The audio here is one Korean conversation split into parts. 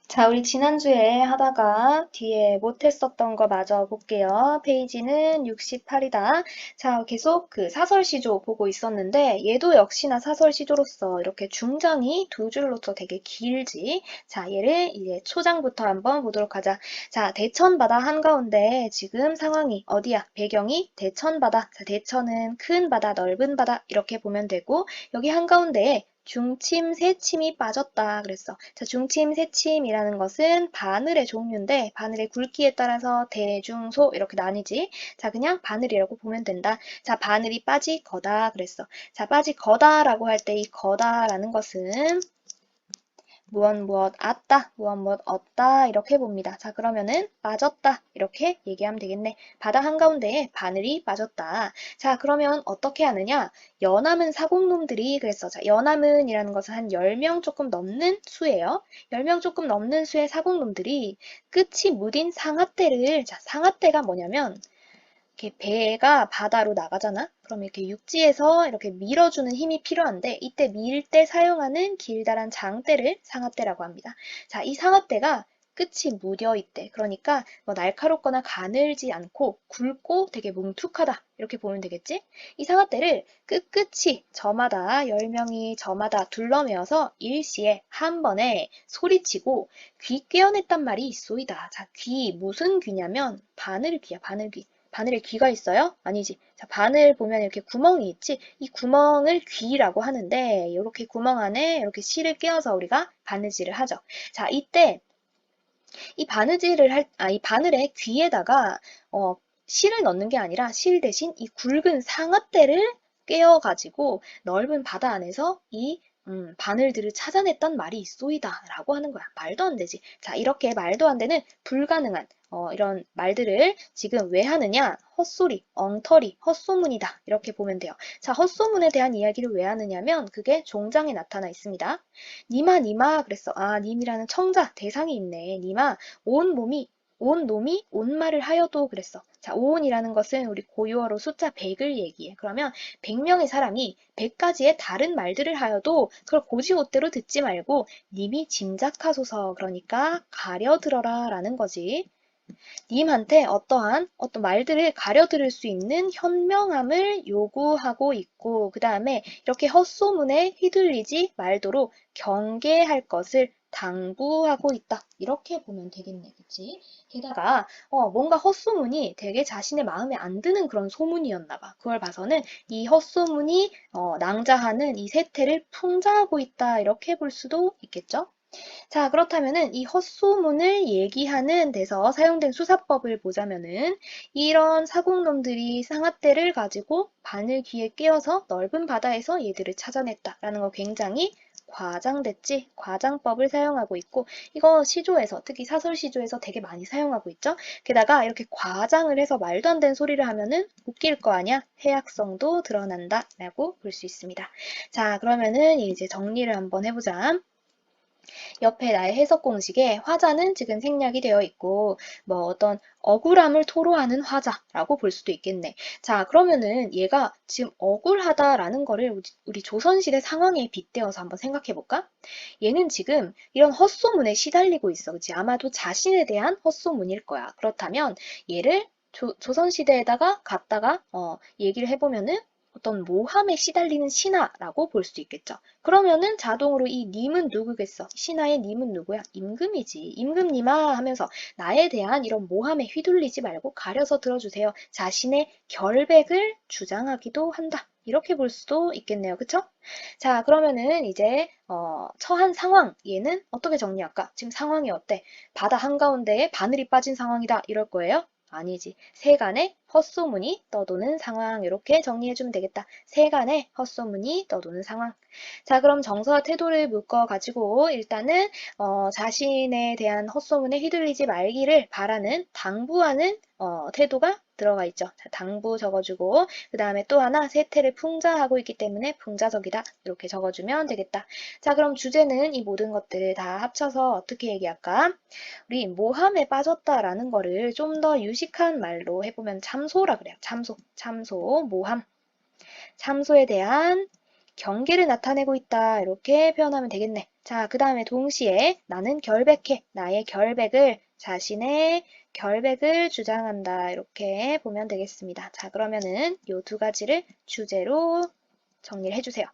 자, 우리 지난주에 하다가 뒤에 못했었던 거 마저 볼게요. 페이지는 68이다. 자, 계속 그 사설시조 보고 있었는데 얘도 역시나 사설시조로서 이렇게 중장이 두 줄로서 되게 길지. 자, 얘를 이제 초장부터 한번 보도록 하자. 자, 대천바다 한가운데 지금 상황이 어디야? 배경이 대천바다. 자, 대천은 큰 바다, 넓은 바다 이렇게 보면 되고 여기 한가운데에 중침, 새침이 빠졌다 그랬어. 자, 중침, 새침이라는 것은 바늘의 종류인데 바늘의 굵기에 따라서 대, 중, 소 이렇게 나뉘지. 자, 그냥 바늘이라고 보면 된다. 자, 바늘이 빠지거다 그랬어. 자, 빠지거다라고 할 때 이 거다라는 것은 무엇 왔다, 무엇 얻다 이렇게 봅니다. 자, 그러면은 빠졌다 이렇게 얘기하면 되겠네. 바다 한가운데에 바늘이 빠졌다. 자, 그러면 어떻게 하느냐? 연암은 사공놈들이 그랬어. 자, 연암은이라는 것은 한 10명 조금 넘는 수예요. 10명 조금 넘는 수의 사공놈들이 끝이 무딘 상아떼를, 자, 상아떼가 뭐냐면 이렇게 배가 바다로 나가잖아? 그럼 이렇게 육지에서 이렇게 밀어주는 힘이 필요한데 이때 밀 때 사용하는 길다란 장대를 상아대라고 합니다. 자, 이 상아대가 끝이 무뎌 있대. 그러니까 뭐 날카롭거나 가늘지 않고 굵고 되게 뭉툭하다. 이렇게 보면 되겠지? 이 상아대를 끝끝이 저마다 10명이 저마다 둘러매어서 일시에 한 번에 소리치고 귀 꿰어냈단 말이 있소이다. 자, 귀 무슨 귀냐면 바늘귀야, 바늘귀. 바늘에 귀가 있어요? 아니지. 자, 바늘 보면 이렇게 구멍이 있지? 이 구멍을 귀라고 하는데, 이렇게 구멍 안에 이렇게 실을 끼워서 우리가 바느질을 하죠. 자, 이때 이 이 바늘의 귀에다가, 실을 넣는 게 아니라 실 대신 이 굵은 상아대를 꿰어가지고 넓은 바다 안에서 이 바늘들을 찾아냈단 말이 있소이다 라고 하는 거야. 말도 안 되지. 자, 이렇게 말도 안 되는 불가능한 이런 말들을 지금 왜 하느냐? 헛소리, 엉터리, 헛소문이다. 이렇게 보면 돼요. 자, 헛소문에 대한 이야기를 왜 하느냐면 그게 종장에 나타나 있습니다. 니마, 니마 그랬어. 아, 님이라는 청자, 대상이 있네. 니마, 온 몸이 온 놈이 온 말을 하여도 그랬어. 자, 온이라는 것은 우리 고유어로 숫자 100을 얘기해. 그러면 100명의 사람이 100가지의 다른 말들을 하여도 그걸 곧이곧대로 듣지 말고 님이 짐작하소서. 그러니까 가려들어라 라는 거지. 님한테 어떤 말들을 가려들을 수 있는 현명함을 요구하고 있고, 그 다음에 이렇게 헛소문에 휘둘리지 말도록 경계할 것을 당부하고 있다. 이렇게 보면 되겠네. 그치? 게다가, 뭔가 헛소문이 되게 자신의 마음에 안 드는 그런 소문이었나 봐. 그걸 봐서는 이 헛소문이, 낭자하는 이 세태를 풍자하고 있다. 이렇게 볼 수도 있겠죠? 자, 그렇다면은 이 헛소문을 얘기하는 데서 사용된 수사법을 보자면은 이런 사공놈들이 상아떼를 가지고 바늘 귀에 끼워서 넓은 바다에서 얘들을 찾아냈다라는 거 굉장히 과장됐지? 과장법을 사용하고 있고 이거 시조에서 특히 사설 시조에서 되게 많이 사용하고 있죠? 게다가 이렇게 과장을 해서 말도 안 되는 소리를 하면은 웃길 거 아니야? 해악성도 드러난다라고 볼 수 있습니다. 자, 그러면은 이제 정리를 한번 해보자. 옆에 나의 해석 공식에 화자는 지금 생략이 되어 있고 뭐 어떤 억울함을 토로하는 화자라고 볼 수도 있겠네. 자, 그러면은 얘가 지금 억울하다라는 거를 우리 조선시대 상황에 빗대어서 한번 생각해 볼까? 얘는 지금 이런 헛소문에 시달리고 있어. 그치? 아마도 자신에 대한 헛소문일 거야. 그렇다면 얘를 조선시대에다가 갖다가 얘기를 해보면은 어떤 모함에 시달리는 신하라고 볼 수 있겠죠. 그러면은 자동으로 이 님은 누구겠어? 신하의 님은 누구야? 임금이지. 임금님아 하면서 나에 대한 이런 모함에 휘둘리지 말고 가려서 들어주세요. 자신의 결백을 주장하기도 한다. 이렇게 볼 수도 있겠네요. 그쵸? 자, 그러면은 이제 처한 상황 얘는 어떻게 정리할까? 지금 상황이 어때? 바다 한가운데에 바늘이 빠진 상황이다. 이럴 거예요? 아니지. 세간에 헛소문이 떠도는 상황. 이렇게 정리해주면 되겠다. 세간에 헛소문이 떠도는 상황. 자, 그럼 정서와 태도를 묶어가지고 일단은 자신에 대한 헛소문에 휘둘리지 말기를 바라는 당부하는 태도가 들어가 있죠. 자, 당부 적어주고 그 다음에 또 하나 세태를 풍자하고 있기 때문에 풍자적이다. 이렇게 적어주면 되겠다. 자, 그럼 주제는 이 모든 것들을 다 합쳐서 어떻게 얘기할까? 우리 모함에 빠졌다라는 거를 좀 더 유식한 말로 해보면 참소라 그래요. 참소, 모함. 참소에 대한 경계를 나타내고 있다. 이렇게 표현하면 되겠네. 자, 그 다음에 동시에 나는 결백해. 나의 결백을, 자신의 결백을 주장한다. 이렇게 보면 되겠습니다. 자, 그러면은 이 두 가지를 주제로 정리를 해주세요.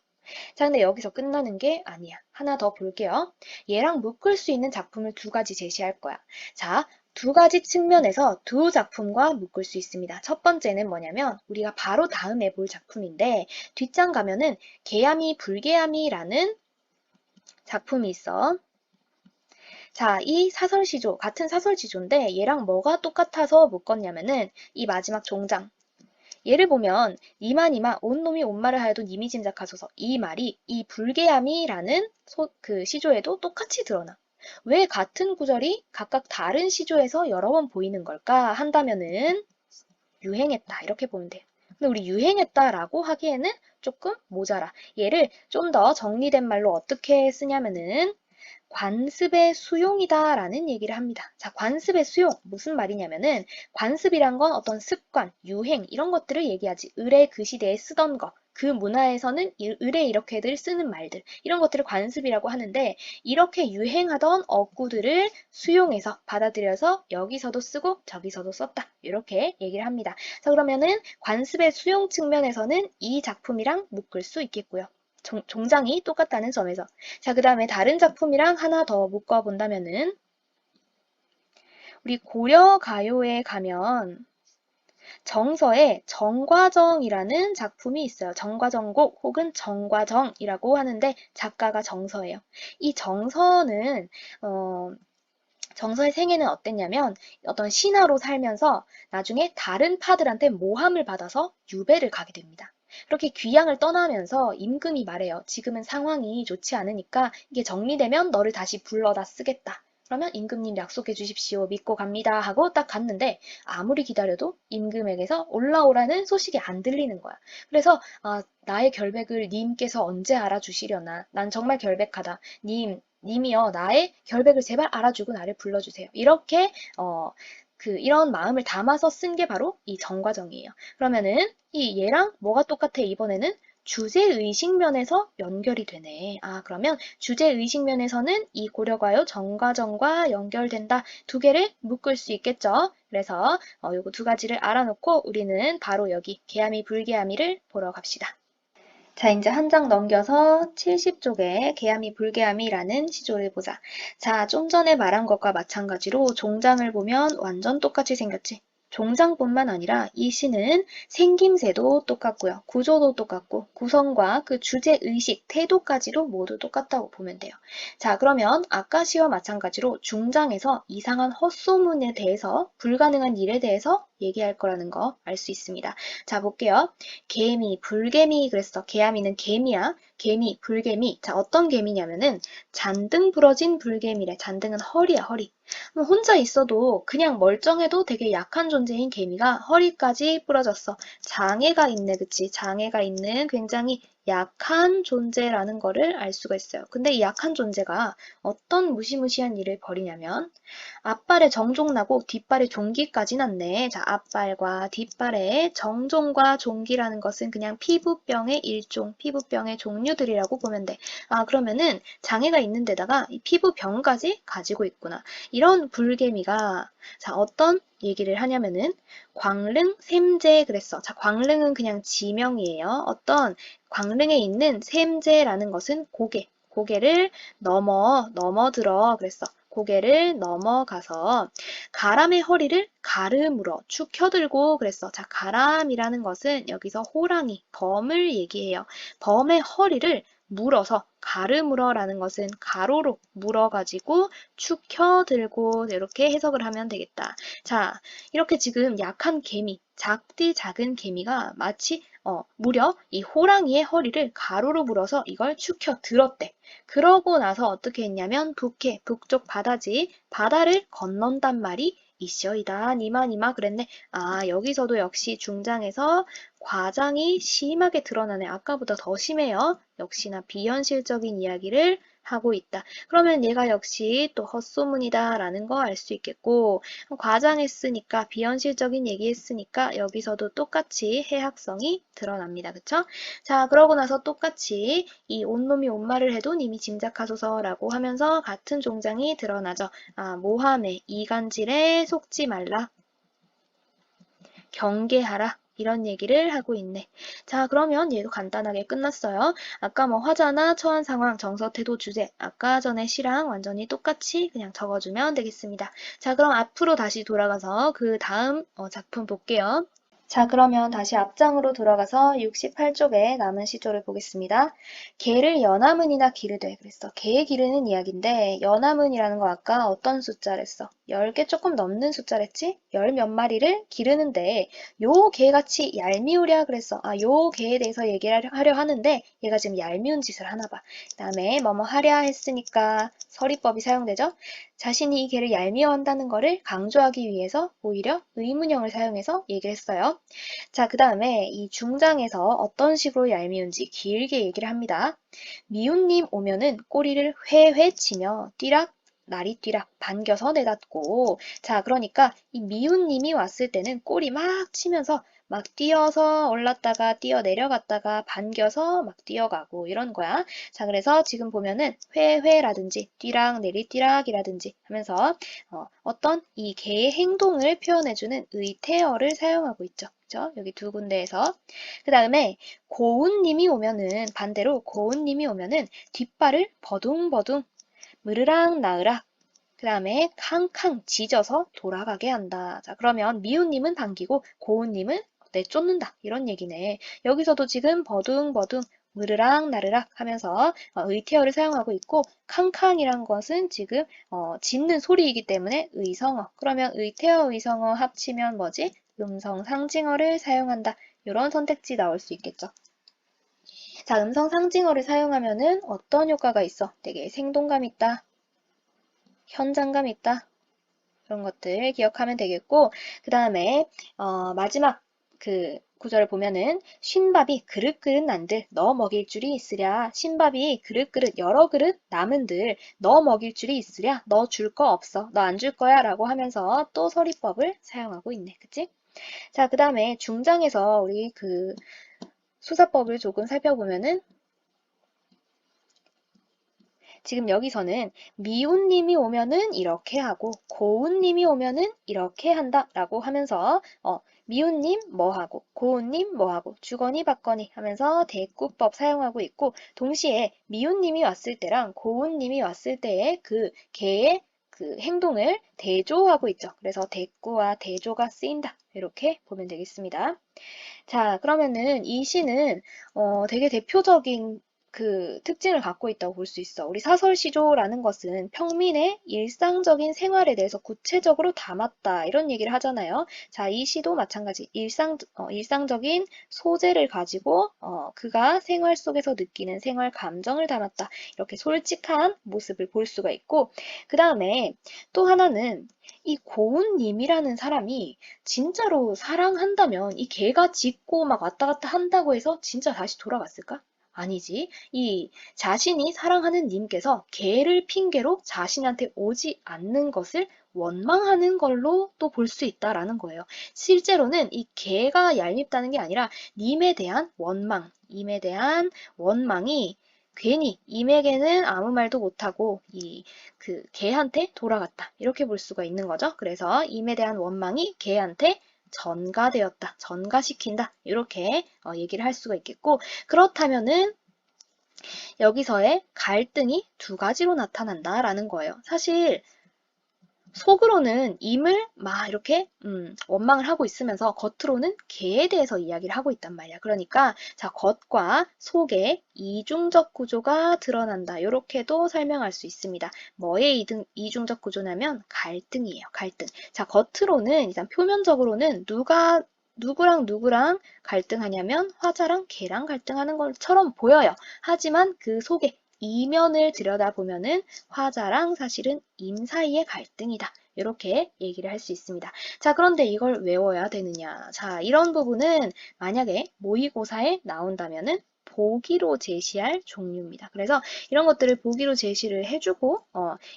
자, 근데 여기서 끝나는 게 아니야. 하나 더 볼게요. 얘랑 묶을 수 있는 작품을 두 가지 제시할 거야. 자, 두 가지 측면에서 두 작품과 묶을 수 있습니다. 첫 번째는 뭐냐면 우리가 바로 다음에 볼 작품인데 뒷장 가면은 개야미 불개야미라는 작품이 있어. 자, 이 사설시조, 같은 사설시조인데 얘랑 뭐가 똑같아서 묶었냐면은 이 마지막 종장. 예를 보면 이만 온놈이 온말을 하여도 님이 짐작하소서 이 말이 이 불개함이라는 그 시조에도 똑같이 드러나. 왜 같은 구절이 각각 다른 시조에서 여러 번 보이는 걸까 한다면은 유행했다 이렇게 보면 돼요. 근데 우리 유행했다라고 하기에는 조금 모자라. 얘를 좀 더 정리된 말로 어떻게 쓰냐면은 관습의 수용이다라는 얘기를 합니다. 자, 관습의 수용 무슨 말이냐면은 관습이란 건 어떤 습관, 유행 이런 것들을 얘기하지. 을의 그 시대에 쓰던 거, 그 문화에서는 을에 이렇게들 쓰는 말들 이런 것들을 관습이라고 하는데 이렇게 유행하던 어구들을 수용해서 받아들여서 여기서도 쓰고 저기서도 썼다. 이렇게 얘기를 합니다. 자, 그러면은 관습의 수용 측면에서는 이 작품이랑 묶을 수 있겠고요. 종장이 똑같다는 점에서. 자, 그 다음에 다른 작품이랑 하나 더 묶어본다면은 우리 고려 가요에 가면 정서에 정과정이라는 작품이 있어요. 정과정곡 혹은 정과정이라고 하는데 작가가 정서예요. 이 정서는 정서의 생애는 어땠냐면 어떤 신하로 살면서 나중에 다른 파들한테 모함을 받아서 유배를 가게 됩니다. 그렇게 귀양을 떠나면서 임금이 말해요. 지금은 상황이 좋지 않으니까 이게 정리되면 너를 다시 불러다 쓰겠다. 그러면 임금님 약속해 주십시오. 믿고 갑니다. 하고 딱 갔는데 아무리 기다려도 임금에게서 올라오라는 소식이 안 들리는 거야. 그래서 나의 결백을 님께서 언제 알아주시려나. 난 정말 결백하다. 님이요, 나의 결백을 제발 알아주고 나를 불러주세요. 이렇게, 이런 마음을 담아서 쓴 게 바로 이 정과정이에요. 그러면은, 이 얘랑 뭐가 똑같아, 이번에는? 주제의식 면에서 연결이 되네. 그러면 주제의식 면에서는 이 고려가요 정과정과 연결된다. 두 개를 묶을 수 있겠죠. 그래서, 요거 두 가지를 알아놓고 우리는 바로 여기 개야미 불개야미를 보러 갑시다. 자, 이제 한 장 넘겨서 70쪽에 개야미 불개야미라는 시조를 보자. 자, 좀 전에 말한 것과 마찬가지로 종장을 보면 완전 똑같이 생겼지. 종장뿐만 아니라 이 시는 생김새도 똑같고요. 구조도 똑같고 구성과 그 주제의식, 태도까지도 모두 똑같다고 보면 돼요. 자, 그러면 아까 시와 마찬가지로 중장에서 이상한 헛소문에 대해서 불가능한 일에 대해서 얘기할 거라는 거 알 수 있습니다. 자, 볼게요. 개미, 불개미 그랬어. 개야미는 개미야. 개미, 불개미. 자, 어떤 개미냐면은 잔등 부러진 불개미래. 잔등은 허리야, 허리. 혼자 있어도 그냥 멀쩡해도 되게 약한 존재인 개미가 허리까지 부러졌어. 장애가 있네, 그치? 장애가 있는 굉장히 약한 존재라는 거를 알 수가 있어요. 근데 이 약한 존재가 어떤 무시무시한 일을 벌이냐면 앞발에 정종 나고 뒷발에 종기까지 났네. 자, 앞발과 뒷발에 정종과 종기라는 것은 그냥 피부병의 일종, 피부병의 종류들이라고 보면 돼. 그러면은 장애가 있는 데다가 이 피부병까지 가지고 있구나. 이런 불개미가 자, 어떤 얘기를 하냐면은 광릉 샘제 그랬어. 자, 광릉은 그냥 지명이에요. 어떤 광릉에 있는 샘제라는 것은 고개를 넘어들어 그랬어. 고개를 넘어가서 가람의 허리를 가름으로 축혀들고 그랬어. 자, 가람이라는 것은 여기서 호랑이, 범을 얘기해요. 범의 허리를 물어서 가르물어라는 것은 가로로 물어가지고 축혀들고 이렇게 해석을 하면 되겠다. 자, 이렇게 지금 약한 개미, 작은 개미가 마치 무려 이 호랑이의 허리를 가로로 물어서 이걸 축혀 들었대. 그러고 나서 어떻게 했냐면 북쪽 바다지, 바다를 건넌단 말이 이셔이다. 니마 그랬네. 여기서도 역시 중장에서 과장이 심하게 드러나네. 아까보다 더 심해요. 역시나 비현실적인 이야기를 하고 있다. 그러면 얘가 역시 또 헛소문이다 라는 거 알 수 있겠고, 과장했으니까 비현실적인 얘기했으니까 여기서도 똑같이 해학성이 드러납니다. 그쵸? 자, 그러고 나서 똑같이 이 온놈이 온말을 해도 님이 짐작하소서라고 하면서 같은 종장이 드러나죠. 아, 모함에 이간질에 속지 말라. 경계하라. 이런 얘기를 하고 있네. 자, 그러면 얘도 간단하게 끝났어요. 아까 뭐 화자나 처한 상황, 정서, 태도, 주제, 아까 전에 시랑 완전히 똑같이 그냥 적어주면 되겠습니다. 자, 그럼 앞으로 다시 돌아가서 그 다음 작품 볼게요. 자, 그러면 다시 앞장으로 돌아가서 68쪽에 남은 시조를 보겠습니다. 개를 연하문이나 기르되 그랬어. 개에 기르는 이야기인데 연하문이라는 거 아까 어떤 숫자랬어? 10개 조금 넘는 숫자랬지? 10 몇 마리를 기르는데 요 개같이 얄미우랴 그랬어. 아, 요 개에 대해서 얘기를 하려 하는데 얘가 지금 얄미운 짓을 하나 봐. 그 다음에 뭐뭐 하랴 했으니까 서리법이 사용되죠? 자신이 이 개를 얄미워한다는 것을 강조하기 위해서 오히려 의문형을 사용해서 얘기를 했어요. 자, 그 다음에 이 중장에서 어떤 식으로 얄미운지 길게 얘기를 합니다. 미운님 오면은 꼬리를 회회 치며 띠락 날이 띠락 반겨서 내닫고 자 그러니까 이 미운님이 왔을 때는 꼬리 막 치면서 막 뛰어서 올랐다가 뛰어 내려갔다가 반겨서 막 뛰어가고 이런 거야. 자 그래서 지금 보면은 회회라든지 띠락 내리띠락이라든지 하면서 어떤 이 개의 행동을 표현해주는 의태어를 사용하고 있죠. 그죠? 여기 두 군데에서 그 다음에 고운님이 오면은 반대로 고운님이 오면은 뒷발을 버둥버둥 무르락 나으락 그 다음에 캉캉 짖어서 돌아가게 한다. 자 그러면 미운님은 반기고 고운님은 내쫓는다. 이런 얘기네. 여기서도 지금 버둥버둥 무르락 나르락 하면서 의태어를 사용하고 있고 캉캉이란 것은 지금 짖는 소리이기 때문에 의성어. 그러면 의태어 의성어 합치면 뭐지? 음성 상징어를 사용한다. 이런 선택지 나올 수 있겠죠. 자, 음성 상징어를 사용하면은 어떤 효과가 있어? 되게 생동감 있다. 현장감 있다. 그런 것들 기억하면 되겠고 그 다음에 마지막 그 구절을 보면은 쉰밥이 그릇그릇 난들 너 먹일 줄이 있으랴 쉰밥이 그릇그릇 여러 그릇 남은들 너 먹일 줄이 있으랴 너 줄 거 없어 너 안 줄 거야 라고 하면서 또 서리법을 사용하고 있네 그치? 자 그 다음에 중장에서 우리 그 수사법을 조금 살펴보면은 지금 여기서는 미운님이 오면은 이렇게 하고 고운님이 오면은 이렇게 한다 라고 하면서 미운님 뭐하고 고운님 뭐하고 주거니 받거니 하면서 대꾸법 사용하고 있고 동시에 미운님이 왔을 때랑 고운님이 왔을 때의 그 개의 그 행동을 대조하고 있죠. 그래서 대꾸와 대조가 쓰인다. 이렇게 보면 되겠습니다. 자, 그러면은 이 시는 되게 대표적인 그 특징을 갖고 있다고 볼 수 있어. 우리 사설시조라는 것은 평민의 일상적인 생활에 대해서 구체적으로 담았다. 이런 얘기를 하잖아요. 자, 이 시도 마찬가지. 일상적인 소재를 가지고 그가 생활 속에서 느끼는 생활 감정을 담았다. 이렇게 솔직한 모습을 볼 수가 있고 그 다음에 또 하나는 이 고운님이라는 사람이 진짜로 사랑한다면 이 개가 짖고 막 왔다 갔다 한다고 해서 진짜 다시 돌아갔을까? 아니지. 이 자신이 사랑하는 님께서 개를 핑계로 자신한테 오지 않는 것을 원망하는 걸로 또 볼 수 있다라는 거예요. 실제로는 이 개가 얄밉다는 게 아니라 님에 대한 원망, 님에 대한 원망이 괜히 임에게는 아무 말도 못하고 그 개한테 돌아갔다. 이렇게 볼 수가 있는 거죠. 그래서 임에 대한 원망이 개한테 전가되었다. 전가시킨다. 이렇게 얘기를 할 수가 있겠고 그렇다면은 여기서의 갈등이 두 가지로 나타난다라는 거예요. 사실 속으로는 임을 막 이렇게 원망을 하고 있으면서 겉으로는 개에 대해서 이야기를 하고 있단 말이야. 그러니까 자 겉과 속의 이중적 구조가 드러난다. 이렇게도 설명할 수 있습니다. 뭐의 이중적 구조냐면 갈등이에요. 갈등. 자 겉으로는 일단 표면적으로는 누구랑 누구랑 갈등하냐면 화자랑 개랑 갈등하는 것처럼 보여요. 하지만 그 속에 이면을 들여다보면은 화자랑 사실은 임 사이의 갈등이다. 이렇게 얘기를 할 수 있습니다. 자, 그런데 이걸 외워야 되느냐? 자, 이런 부분은 만약에 모의고사에 나온다면은 보기로 제시할 종류입니다. 그래서 이런 것들을 보기로 제시를 해주고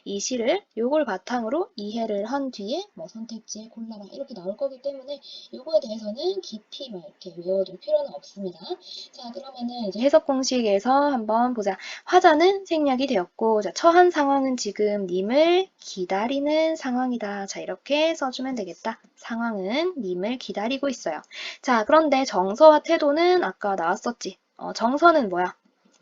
이 시를 요걸 바탕으로 이해를 한 뒤에 뭐 선택지에 골라라 이렇게 나올 거기 때문에 요거에 대해서는 깊이 막 이렇게 외워둘 필요는 없습니다. 자, 그러면은 이제 해석 공식에서 한번 보자. 화자는 생략이 되었고, 자, 처한 상황은 지금 님을 기다리는 상황이다. 자, 이렇게 써주면 되겠다. 상황은 님을 기다리고 있어요. 자, 그런데 정서와 태도는 아까 나왔었지. 정서는 뭐야?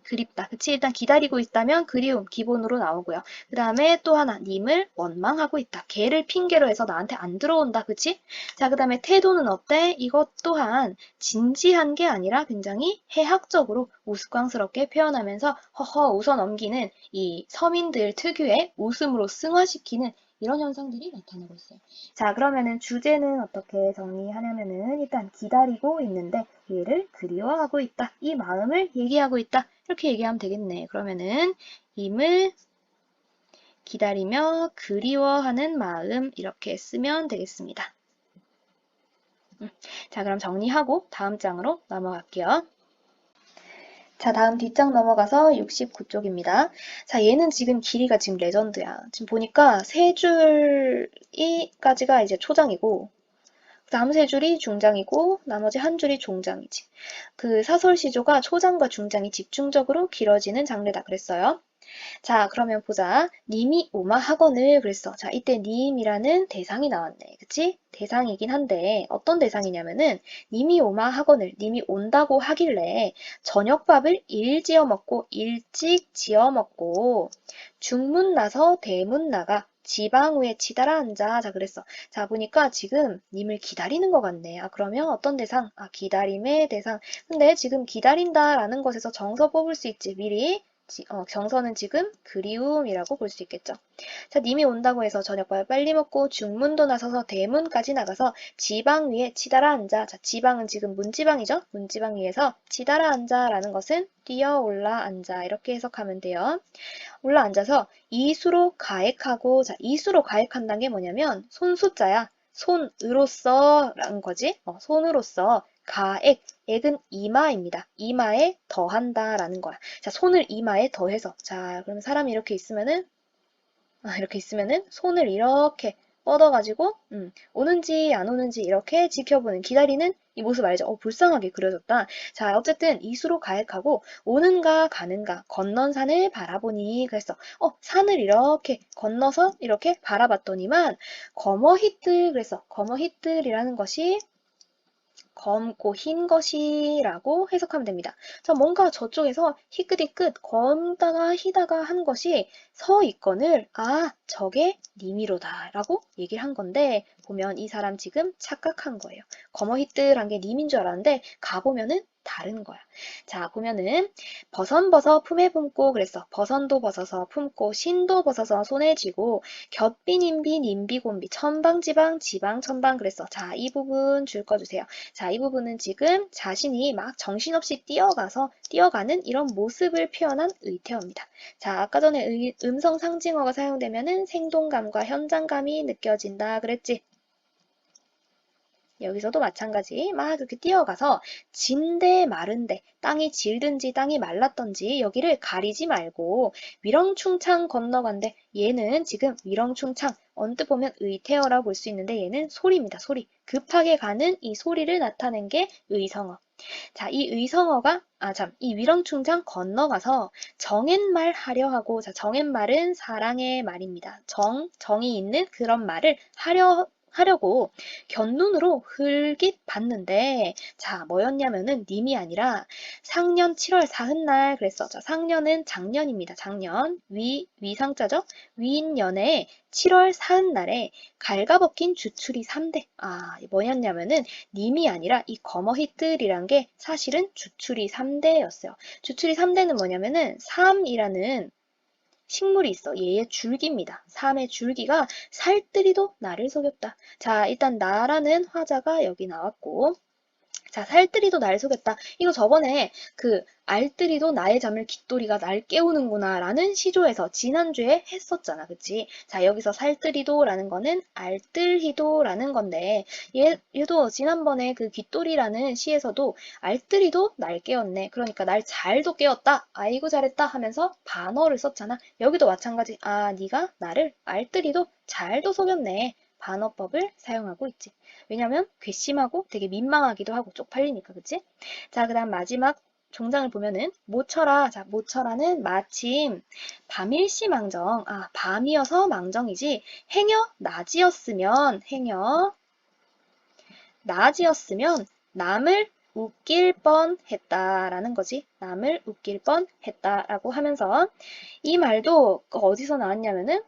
그립다. 그치? 일단 기다리고 있다면 그리움 기본으로 나오고요. 그 다음에 또 하나 님을 원망하고 있다. 걔를 핑계로 해서 나한테 안 들어온다. 그치? 자, 그 다음에 태도는 어때? 이것 또한 진지한 게 아니라 굉장히 해학적으로 우스꽝스럽게 표현하면서 허허 웃어 넘기는 이 서민들 특유의 웃음으로 승화시키는 이런 현상들이 나타나고 있어요. 자, 그러면은 주제는 어떻게 정리하냐면은 일단 기다리고 있는데 얘를 그리워하고 있다. 이 마음을 얘기하고 있다. 이렇게 얘기하면 되겠네. 그러면은 임을 기다리며 그리워하는 마음 이렇게 쓰면 되겠습니다. 자, 그럼 정리하고 다음 장으로 넘어갈게요. 자, 다음 뒷장 넘어가서 69쪽입니다. 자, 얘는 지금 길이가 지금 레전드야. 지금 보니까 세 줄이까지가 이제 초장이고 다음 세 줄이 중장이고 나머지 한 줄이 종장이지. 그 사설시조가 초장과 중장이 집중적으로 길어지는 장르다 그랬어요. 자, 그러면 보자. 님이 오마 학원을 그랬어. 자, 이때 님이라는 대상이 나왔네. 그치? 대상이긴 한데 어떤 대상이냐면은 님이 오마 학원을 님이 온다고 하길래 저녁밥을 일지어 먹고 일찍 지어 먹고 중문 나서 대문 나가 지방 위에 치달아 앉아. 자, 그랬어. 자, 보니까 지금 님을 기다리는 것 같네. 아, 그러면 어떤 대상? 아, 기다림의 대상. 근데 지금 기다린다라는 것에서 정서 뽑을 수 있지. 미리. 정서는 지금 그리움이라고 볼 수 있겠죠. 자, 님이 온다고 해서 저녁밥을 빨리 먹고 중문도 나서서 대문까지 나가서 지방 위에 치달아 앉아. 자, 지방은 지금 문지방이죠. 문지방 위에서 치달아 앉아라는 것은 뛰어 올라 앉아. 이렇게 해석하면 돼요. 올라 앉아서 이수로 가액하고, 자, 이수로 가액한다는 게 뭐냐면 손수자야. 손으로써 라는 거지. 손으로써 가액, 액은 이마입니다. 이마에 더한다 라는 거야. 자, 손을 이마에 더해서. 자, 그럼 사람이 이렇게 있으면은 손을 이렇게 뻗어가지고 오는지 안 오는지 이렇게 지켜보는 기다리는 이 모습 알죠? 불쌍하게 그려졌다. 자, 어쨌든 이수로 가액하고 오는가 가는가 건넌 산을 바라보니 그랬어. 산을 이렇게 건너서 이렇게 바라봤더니만 거머히들 그랬어. 거머히들이라는 것이 검고 흰 것이라고 해석하면 됩니다. 자, 뭔가 저쪽에서 희끗희끗 검다가 희다가 한 것이 서 있거늘 저게 니미로다 라고 얘기를 한 건데 보면 이 사람 지금 착각한 거예요. 거머히뜰한 게 님인 줄 알았는데 가보면은 다른 거야. 자, 보면은 버선버서 품에 품고 그랬어. 버선도 벗어서 품고 신도 벗어서 손에 쥐고 곁비님비 님비곤비 천방지방 지방천방 그랬어. 자, 이 부분 줄 꺼주세요. 자, 이 부분은 지금 자신이 막 정신없이 뛰어가는 이런 모습을 표현한 의태어입니다. 자, 아까 전에 음성 상징어가 사용되면은 생동감과 현장감이 느껴진다 그랬지. 여기서도 마찬가지 막 이렇게 뛰어가서 진데 마른데 땅이 질든지 땅이 말랐던지 여기를 가리지 말고 위렁충창 건너간데 얘는 지금 위렁충창 언뜻 보면 의태어라고 볼 수 있는데 얘는 소리입니다. 소리. 급하게 가는 이 소리를 나타낸 게 의성어. 자, 이 의성어가 이 위렁충창 건너가서 정옛말 하려 하고 자, 정옛말은 사랑의 말입니다. 정이 있는 그런 말을 하려고 곁눈으로 흘깃 봤는데 자 뭐였냐면은 님이 아니라 상년 7월 사흔날 그랬어. 자, 상년은 작년입니다. 작년 위상자죠. 위인년에 7월 사흔날에 갈가벗긴 주출이 3대 뭐였냐면은 님이 아니라 이 거머히뜰이란 게 사실은 주출이 3대였어요. 주출이 3대는 뭐냐면은 삼이라는 식물이 있어. 얘의 줄기입니다. 삶의 줄기가 살뜰히도 나를 속였다. 자, 일단 나라는 화자가 여기 나왔고 자, 살뜰히도 날 속였다. 이거 저번에 그 알뜰히도 나의 잠을 깃돌이가 날 깨우는구나 라는 시조에서 지난주에 했었잖아. 그치? 자, 여기서 살뜰히도라는 거는 알뜰히도라는 건데 얘도 지난번에 그 깃돌이라는 시에서도 알뜰히도 날 깨웠네. 그러니까 날 잘도 깨웠다. 아이고 잘했다 하면서 반어를 썼잖아. 여기도 마찬가지. 아, 네가 나를 알뜰히도 잘도 속였네. 반어법을 사용하고 있지. 왜냐면 괘씸하고 되게 민망하기도 하고 쪽팔리니까, 그치? 자, 그 다음 마지막 종장을 보면은 모처라. 자, 모처라는 마침 밤일시망정. 아, 밤이어서 망정이지. 행여 낮이었으면 남을 웃길 뻔했다라는 거지. 남을 웃길 뻔했다라고 하면서 이 말도 어디서 나왔냐면은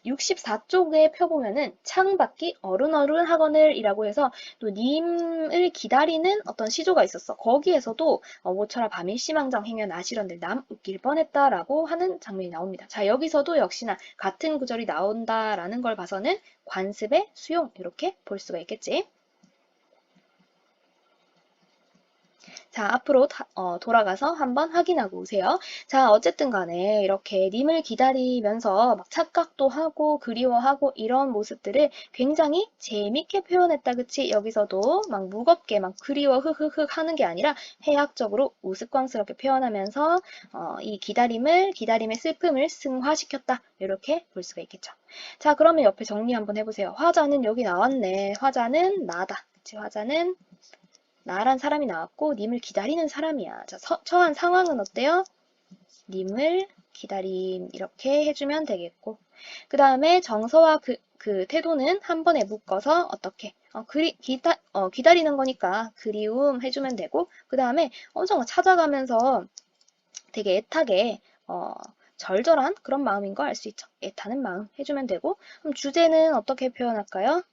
64쪽에 펴보면은 창밖이 어른어른하거늘 이라고 해서 또 님을 기다리는 어떤 시조가 있었어. 거기에서도 모처라 밤일시망정 행여 나시런들 남 웃길 뻔했다라고 하는 장면이 나옵니다. 자, 여기서도 역시나 같은 구절이 나온다라는 걸 봐서는 관습의 수용 이렇게 볼 수가 있겠지. 자, 앞으로 돌아가서 한번 확인하고 오세요. 자, 어쨌든 간에 이렇게 님을 기다리면서 막 착각도 하고 그리워하고 이런 모습들을 굉장히 재밌게 표현했다. 그치? 여기서도 막 무겁게 막 그리워 흐흐흐 하는 게 아니라 해학적으로 우스꽝스럽게 표현하면서 이 기다림의 슬픔을 승화시켰다. 이렇게 볼 수가 있겠죠. 자, 그러면 옆에 정리 한번 해보세요. 화자는 여기 나왔네. 화자는 나다. 그치? 화자는 나란 사람이 나왔고 님을 기다리는 사람이야. 자, 처한 상황은 어때요? 님을 기다림 이렇게 해주면 되겠고 그 다음에 정서와 그 태도는 한 번에 묶어서 어떻게 기다리는 거니까 그리움 해주면 되고 그 다음에 엄청 찾아가면서 되게 애타게 절절한 그런 마음인 거 알 수 있죠. 애타는 마음 해주면 되고 그럼 주제는 어떻게 표현할까요?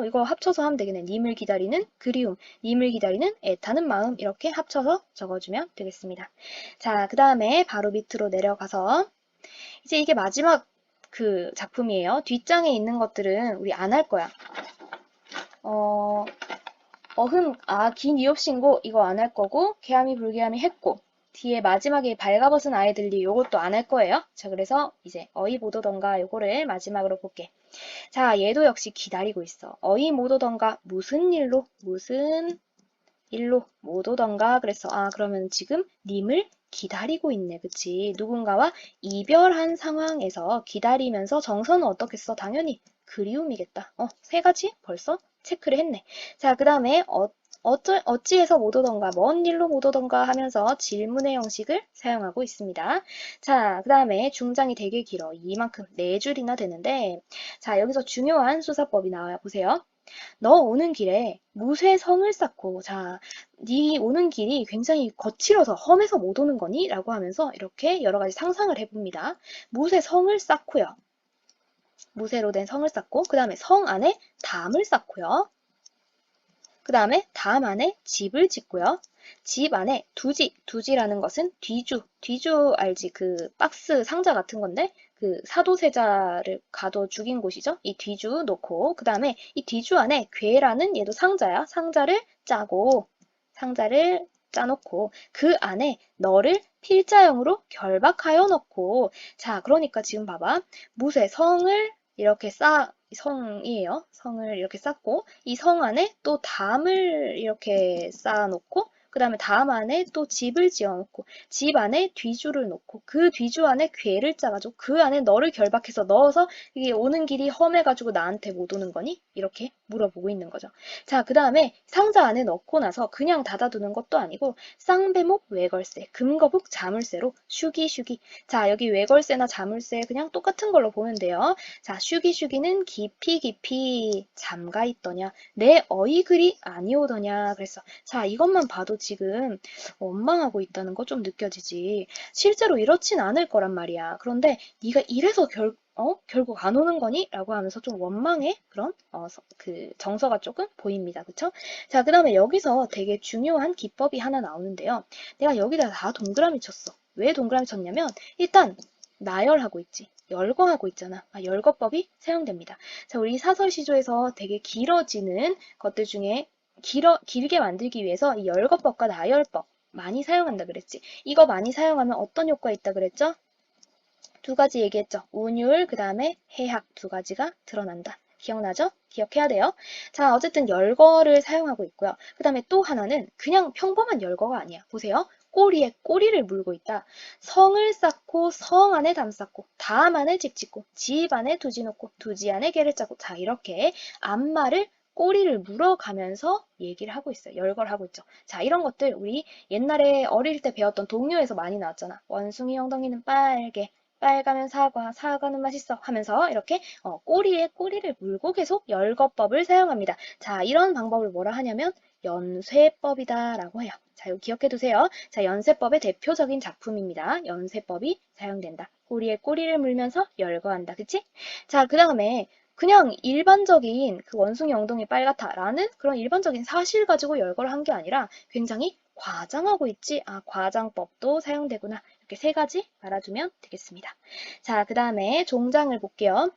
이거 합쳐서 하면 되겠네. 님을 기다리는 그리움, 님을 기다리는 애타는 마음 이렇게 합쳐서 적어주면 되겠습니다. 자, 그 다음에 바로 밑으로 내려가서 이제 이게 마지막 그 작품이에요. 뒷장에 있는 것들은 우리 안 할 거야. 긴 이업신고 이거 안 할 거고 개함이 불개함이 했고 뒤에 마지막에 발가벗은 아이들이 요것도 안 할 거예요. 자, 그래서 이제 어이 못 오던가 요거를 마지막으로 볼게. 자, 얘도 역시 기다리고 있어. 어이 못 오던가 무슨 일로 못 오던가 그랬어. 아, 그러면 지금 님을 기다리고 있네. 그치? 누군가와 이별한 상황에서 기다리면서 정서는 어떻겠어? 당연히 그리움이겠다. 세 가지 벌써 체크를 했네. 자, 그 다음에 어찌해서 못 오던가, 먼 일로 못 오던가 하면서 질문의 형식을 사용하고 있습니다. 자, 그 다음에 중장이 되게 길어. 이만큼 4줄이나 되는데, 자, 여기서 중요한 수사법이 나와요. 보세요. 너 오는 길에 무쇠 성을 쌓고, 자, 네 오는 길이 굉장히 거칠어서 험해서 못 오는 거니? 라고 하면서 이렇게 여러 가지 상상을 해봅니다. 무쇠 성을 쌓고요. 무쇠로 된 성을 쌓고, 그 다음에 성 안에 담을 쌓고요. 그 다음에 담 안에 집을 짓고요. 집 안에 두지라는 것은 뒤주 알지? 그 박스 상자 같은 건데 그 사도세자를 가둬 죽인 곳이죠. 이 뒤주 놓고 그 다음에 이 뒤주 안에 괴라는 얘도 상자야. 상자를 짜놓고 그 안에 너를 필자형으로 결박하여 넣고 자, 그러니까 지금 봐봐. 무쇠 성을 이렇게 성이에요. 성을 이렇게 쌓고 이 성 안에 또 담을 이렇게 쌓아놓고 그 다음에 담 안에 또 집을 지어놓고 집 안에 뒤주를 놓고 그 뒤주 안에 괴를 짜가지고 그 안에 너를 결박해서 넣어서 이게 오는 길이 험해가지고 나한테 못 오는 거니? 이렇게 물어보고 있는 거죠. 자, 그 다음에 상자 안에 넣고 나서 그냥 닫아두는 것도 아니고 쌍배목 외걸세, 금거북 자물쇠로 슈기슈기. 자, 여기 외걸세나 자물쇠 그냥 똑같은 걸로 보면 돼요. 자, 슈기슈기는 깊이 잠가 있더냐 내 어이글이 아니오더냐 그랬어. 자, 이것만 봐도 지금 원망하고 있다는 거 좀 느껴지지. 실제로 이렇진 않을 거란 말이야. 그런데 네가 이래서 결국 안 오는 거니? 라고 하면서 좀 원망의 그런 그 정서가 조금 보입니다. 그쵸? 자, 그 다음에 여기서 되게 중요한 기법이 하나 나오는데요. 내가 여기다 다 동그라미 쳤어. 왜 동그라미 쳤냐면 일단 나열하고 있지. 열거하고 있잖아. 열거법이 사용됩니다. 자, 우리 사설시조에서 되게 길어지는 것들 중에 길게 만들기 위해서 이 열거법과 나열법 많이 사용한다 그랬지. 이거 많이 사용하면 어떤 효과 있다 그랬죠? 두 가지 얘기했죠. 운율, 그 다음에 해학 두 가지가 드러난다. 기억나죠? 기억해야 돼요. 자, 어쨌든 열거를 사용하고 있고요. 그 다음에 또 하나는 그냥 평범한 열거가 아니야. 보세요. 꼬리에 꼬리를 물고 있다. 성을 쌓고 성 안에 담 쌓고 담 안에 집 짓고 집 안에 두지 놓고 두지 안에 개를 짜고 자 이렇게 앞말을 꼬리를 물어가면서 얘기를 하고 있어요. 열거를 하고 있죠. 자, 이런 것들 우리 옛날에 어릴 때 배웠던 동요에서 많이 나왔잖아. 원숭이 엉덩이는 빨개, 빨가면 사과, 사과는 맛있어 하면서 이렇게 꼬리에 꼬리를 물고 계속 열거법을 사용합니다. 자, 이런 방법을 뭐라 하냐면 연쇄법이다 라고 해요. 자, 이거 기억해 두세요. 자, 연쇄법의 대표적인 작품입니다. 연쇄법이 사용된다. 꼬리에 꼬리를 물면서 열거한다. 그치? 자, 그 다음에 그냥 일반적인 그 원숭이 엉덩이 빨갛다 라는 그런 일반적인 사실 가지고 열거를 한 게 아니라 굉장히 과장하고 있지? 아, 과장법도 사용되구나. 이렇게 세 가지 알아두면 되겠습니다. 자, 그 다음에 종장을 볼게요.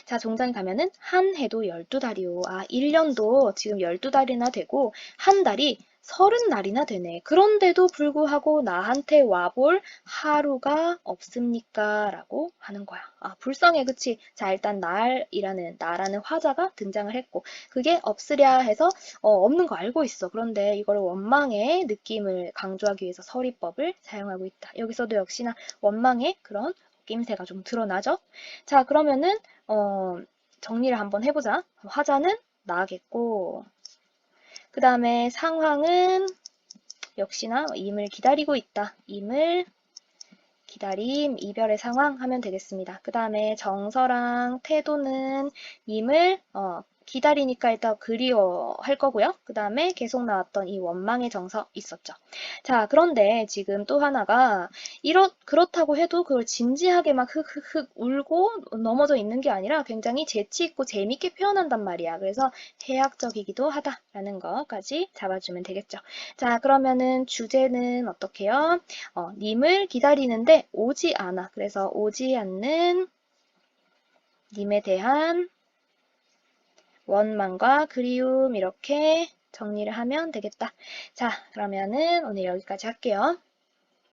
자, 종장에 가면은 한 해도 12달이요. 아, 1년도 지금 12달이나 되고 한 달이 30날이나 되네. 그런데도 불구하고 나한테 와볼 하루가 없습니까? 라고 하는 거야. 아, 불쌍해, 그치? 자, 일단 나라는 화자가 등장을 했고 그게 없으랴 해서 없는 거 알고 있어. 그런데 이걸 원망의 느낌을 강조하기 위해서 서리법을 사용하고 있다. 여기서도 역시나 원망의 그런 낌새가 좀 드러나죠? 자, 그러면은 정리를 한번 해보자. 화자는 나겠고, 그 다음에 상황은 역시나 임을 기다리고 있다. 임을 기다림, 이별의 상황 하면 되겠습니다. 그 다음에 정서랑 태도는 임을 기다리니까 일단 그리워할 거고요. 그 다음에 계속 나왔던 이 원망의 정서 있었죠. 자, 그런데 지금 또 하나가 그렇다고 해도 그걸 진지하게 막 흑흑흑 울고 넘어져 있는 게 아니라 굉장히 재치 있고 재밌게 표현한단 말이야. 그래서 해학적이기도 하다라는 거까지 잡아주면 되겠죠. 자, 그러면은 주제는 어떻게 해요? 님을 기다리는데 오지 않아. 그래서 오지 않는 님에 대한 원망과 그리움 이렇게 정리를 하면 되겠다. 자, 그러면은 오늘 여기까지 할게요.